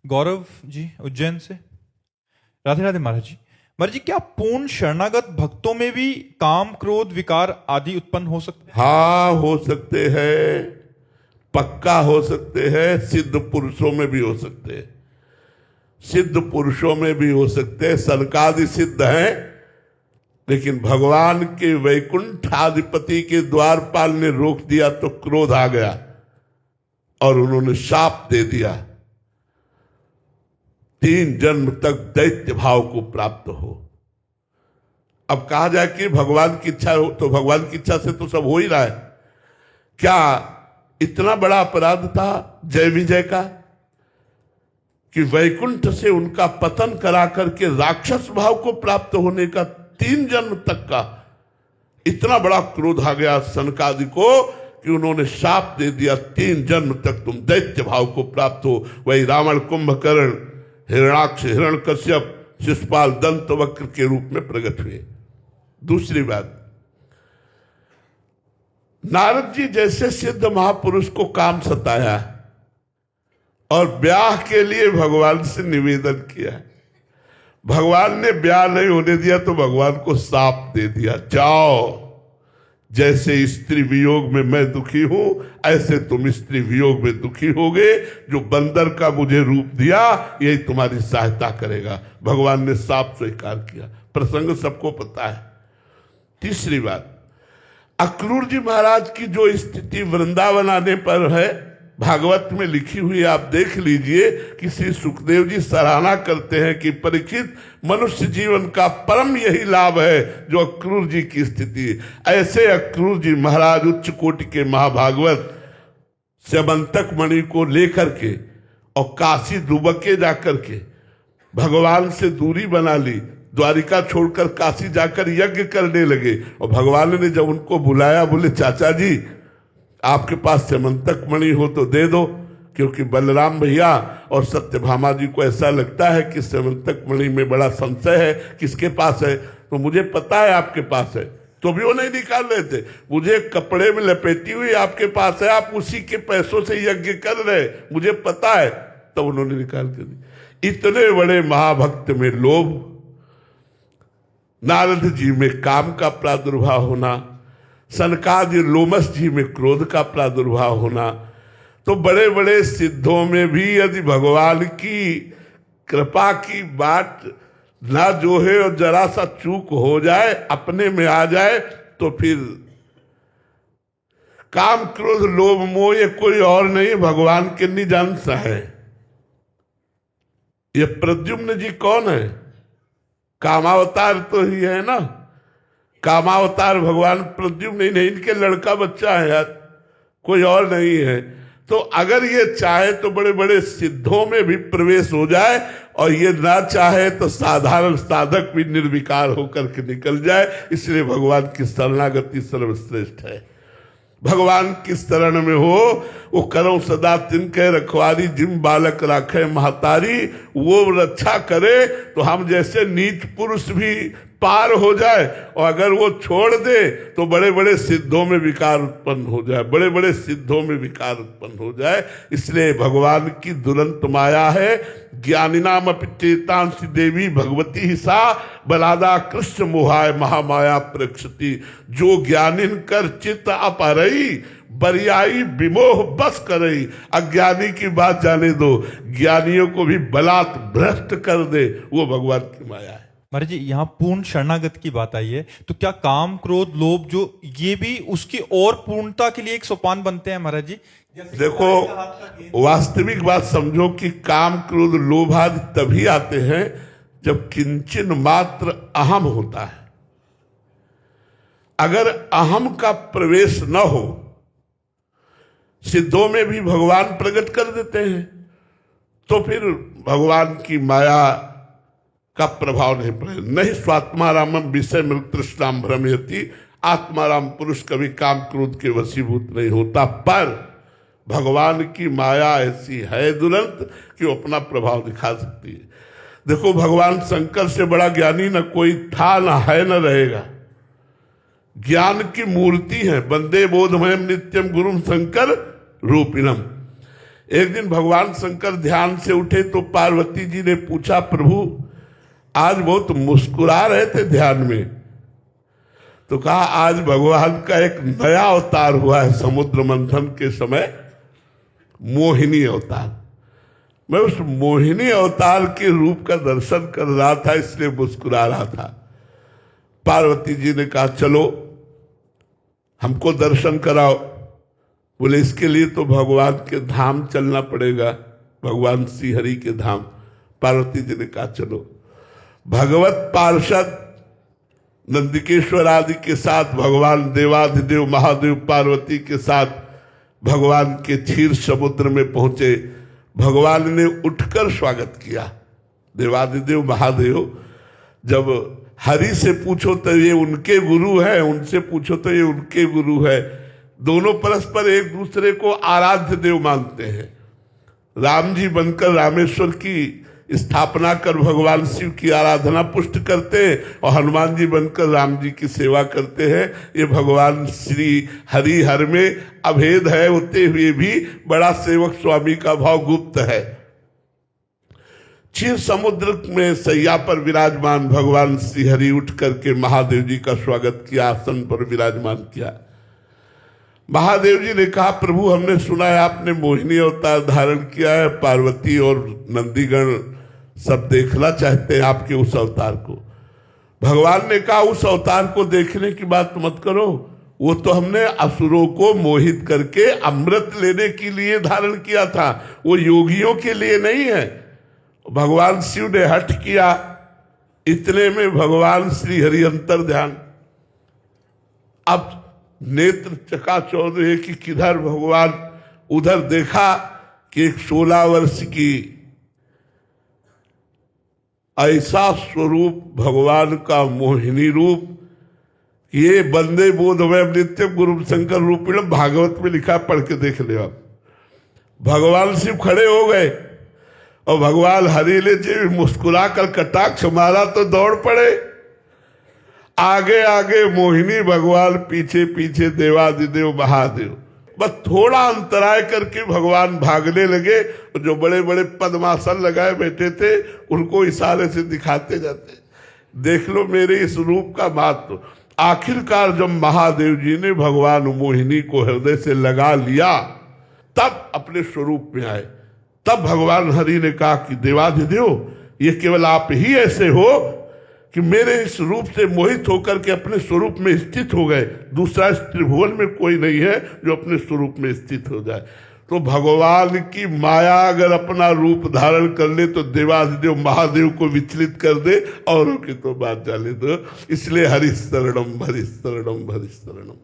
गौरव जी उज्जैन से। राधे राधे महाराज जी। महाराज जी, क्या पूर्ण शरणागत भक्तों में भी काम क्रोध विकार आदि उत्पन्न हो सकते हैं? हाँ, हो सकते हैं, पक्का हो सकते हैं। सिद्ध पुरुषों में भी हो सकते हैं, सिद्ध पुरुषों में भी हो सकते हैं। सनकादि सिद्ध हैं, लेकिन भगवान के वैकुंठाधिपति के द्वारपाल ने रोक दिया तो क्रोध आ गया और उन्होंने शाप दे दिया, 3 जन्म तक दैत्य भाव को प्राप्त हो। अब कहा जाए कि भगवान की इच्छा हो, तो भगवान की इच्छा से तो सब हो ही रहा है। क्या इतना बड़ा अपराध था जय विजय का कि वैकुंठ से उनका पतन करा करके राक्षस भाव को प्राप्त होने का 3 जन्म तक का इतना बड़ा क्रोध आ गया सनकादि को कि उन्होंने शाप दे दिया, 3 जन्म तक तुम दैत्य भाव को प्राप्त हो। वही रावण, कुंभकर्ण, हिरणाक्ष, हिरण्यकश्यप, शिशुपाल, दंत वक्र के रूप में प्रकट हुए। दूसरी बात, नारद जी जैसे सिद्ध महापुरुष को काम सताया और ब्याह के लिए भगवान से निवेदन किया, भगवान ने ब्याह नहीं होने दिया तो भगवान को शाप दे दिया, जाओ, जैसे स्त्री वियोग में मैं दुखी हूं ऐसे तुम स्त्री वियोग में दुखी होगे। जो बंदर का मुझे रूप दिया यही तुम्हारी सहायता करेगा। भगवान ने शाप स्वीकार किया। प्रसंग सबको पता है। तीसरी बात, अक्रूर जी महाराज की जो स्थिति वृंदावन आने पर है, भागवत में लिखी हुई आप देख लीजिए कि श्री सुखदेव जी सराहना करते हैं कि परीक्षित, मनुष्य जीवन का परम यही लाभ है जो अक्रूर जी की स्थिति है। ऐसे अक्रूर जी महाराज उच्च कोटि के महाभागवत स्यमंतक मणि को लेकर के और काशी दुबके जाकर के भगवान से दूरी बना ली, द्वारिका छोड़कर काशी जाकर यज्ञ करने लगे। और भगवान ने जब उनको बुलाया, बोले चाचा जी आपके पास स्यमंतक मणि हो तो दे दो, क्योंकि बलराम भैया और सत्यभामा जी को ऐसा लगता है कि स्यमंतक मणि में बड़ा संशय है, किसके पास है। तो मुझे पता है आपके पास है, तो भी वो नहीं निकाल रहे थे। मुझे कपड़े में लपेटी हुई आपके पास है, आप उसी के पैसों से यज्ञ कर रहे, मुझे पता है। तो उन्होंने निकाल कर दी। इतने बड़े महाभक्त में लोभ, नारद जी में काम का प्रादुर्भाव होना, सनकादि लोमस जी में क्रोध का प्रादुर्भाव होना, तो बड़े बड़े सिद्धों में भी यदि भगवान की कृपा की बात ना जो है और जरा सा चूक हो जाए, अपने में आ जाए, तो फिर काम क्रोध लोभ मोह ये कोई और नहीं, भगवान के निजंश है। ये प्रद्युम्न जी कौन है? कामावतार तो ही है ना। कामावतार भगवान प्रद्युम्न नहीं, इनके लड़का बच्चा है यार, कोई और नहीं है। तो अगर ये चाहे तो बड़े बड़े सिद्धों में भी प्रवेश हो जाए, और ये ना चाहे तो साधारण साधक भी निर्विकार होकर के निकल जाए। इसलिए भगवान की शरणागति सर्वश्रेष्ठ है। भगवान की शरण में हो, वो करो सदा तिनके रखवारी, जिम बालक राखे महतारी, वो रक्षा करे तो हम जैसे नीच पुरुष भी पार हो जाए। और अगर वो छोड़ दे तो बड़े बड़े सिद्धों में विकार उत्पन्न हो जाए, बड़े बड़े सिद्धों में विकार उत्पन्न हो जाए। इसलिए भगवान की दुरंत माया है। ज्ञानिनाम अपिचेतांसी देवी भगवती ही सा, बलादा कृष्ण मोहाय महामाया प्रक्षति। जो ज्ञानिन कर चित्त अपहरई, बरियाई विमोह बस करई। अज्ञानी की बात जाने दो, ज्ञानियों को भी बलात् भ्रष्ट कर दे, वो भगवान की माया है। महाराज जी, यहाँ पूर्ण शरणागत की बात आई है, तो क्या काम क्रोध लोभ जो ये भी उसकी और पूर्णता के लिए एक सोपान बनते हैं महाराज जी? देखो, वास्तविक बात समझो कि काम क्रोध लोभ आदि तभी आते हैं जब किंचन मात्र अहम होता है। अगर अहम का प्रवेश न हो, सिद्धों में भी भगवान प्रकट कर देते हैं, तो फिर भगवान की माया का प्रभाव नहीं पड़ेगा। नहीं स्वात्मारामम विषय मृग तृष्णाम भ्रमयति। आत्माराम पुरुष कभी काम क्रोध के वशीभूत नहीं होता, पर भगवान की माया ऐसी है दुरंत कि वो अपना प्रभाव दिखा सकती है। देखो, भगवान शंकर से बड़ा ज्ञानी न कोई था, न है, न रहेगा। ज्ञान की मूर्ति है। वंदे बोधमयम नित्यम गुरुम शंकर रूपिणम। एक दिन भगवान शंकर ध्यान से उठे तो पार्वती जी ने पूछा, प्रभु आज बहुत मुस्कुरा रहे थे ध्यान में। तो कहा आज भगवान का एक नया अवतार हुआ है समुद्र मंथन के समय, मोहिनी अवतार। मैं उस मोहिनी अवतार के रूप का दर्शन कर रहा था, इसलिए मुस्कुरा रहा था। पार्वती जी ने कहा चलो हमको दर्शन कराओ। बोले इसके लिए तो भगवान के धाम चलना पड़ेगा, भगवान श्री हरि के धाम। पार्वती जी ने कहा चलो। भगवत पार्षद नंदिकेश्वर आदि के साथ भगवान देवाधिदेव महादेव पार्वती के साथ भगवान के क्षीर समुद्र में पहुंचे। भगवान ने उठकर स्वागत किया। देवाधिदेव महादेव जब हरि से पूछो तो ये उनके गुरु है, उनसे पूछो तो ये उनके गुरु है, दोनों परस्पर एक दूसरे को आराध्य देव मानते हैं। राम जी बनकर रामेश्वर की स्थापना कर भगवान शिव की आराधना पुष्ट करते हैं और हनुमान जी बनकर राम जी की सेवा करते हैं। ये भगवान श्री हरि हर में अभेद है, होते हुए भी बड़ा सेवक स्वामी का भाव गुप्त है। क्षीर समुद्र में सैया पर विराजमान भगवान श्री हरि उठ करके महादेव जी का स्वागत किया, आसन पर विराजमान किया। महादेव जी ने कहा प्रभु हमने सुना है आपने मोहिनी अवतार धारण किया है, पार्वती और नंदीगण सब देखना चाहते हैं आपके उस अवतार को। भगवान ने कहा उस अवतार को देखने की बात मत करो, वो तो हमने असुरों को मोहित करके अमृत लेने के लिए धारण किया था, वो योगियों के लिए नहीं है। भगवान शिव ने हठ किया, इतने में भगवान श्री हरि अंतर ध्यान। अब नेत्र चकाचौंध है कि किधर भगवान, उधर देखा कि एक 16 वर्ष की ऐसा स्वरूप भगवान का मोहिनी रूप, ये बंदे बोधमय नित्यम गुरु शंकर रूपिणम भागवत में लिखा, पढ़ के देख ले आप। भगवान शिव खड़े हो गए और भगवान हरिले जी मुस्कुरा कर कटाक्ष मारा तो दौड़ पड़े। आगे आगे मोहिनी भगवान, पीछे पीछे देवाधिदेव महादेव। बस थोड़ा अंतराय करके भगवान भागने लगे। जो बड़े बड़े पद्मासन लगाए बैठे थे उनको इशारे से दिखाते जाते, देख लो मेरे इस रूप का महत्व। आखिरकार जब महादेव जी ने भगवान मोहिनी को हृदय से लगा लिया तब अपने स्वरूप में आए। तब भगवान हरि ने कहा कि देवाधिदेव ये केवल आप ही ऐसे हो कि मेरे इस रूप से मोहित होकर के अपने स्वरूप में स्थित हो गए। दूसरा इस त्रिभुवन में कोई नहीं है जो अपने स्वरूप में स्थित हो जाए। तो भगवान की माया अगर अपना रूप धारण कर ले तो देवाधिदेव महादेव को विचलित कर दे, औरों की तो बात जाने दो। इसलिए हरि शरणम हरि शरणम हरि शरणम।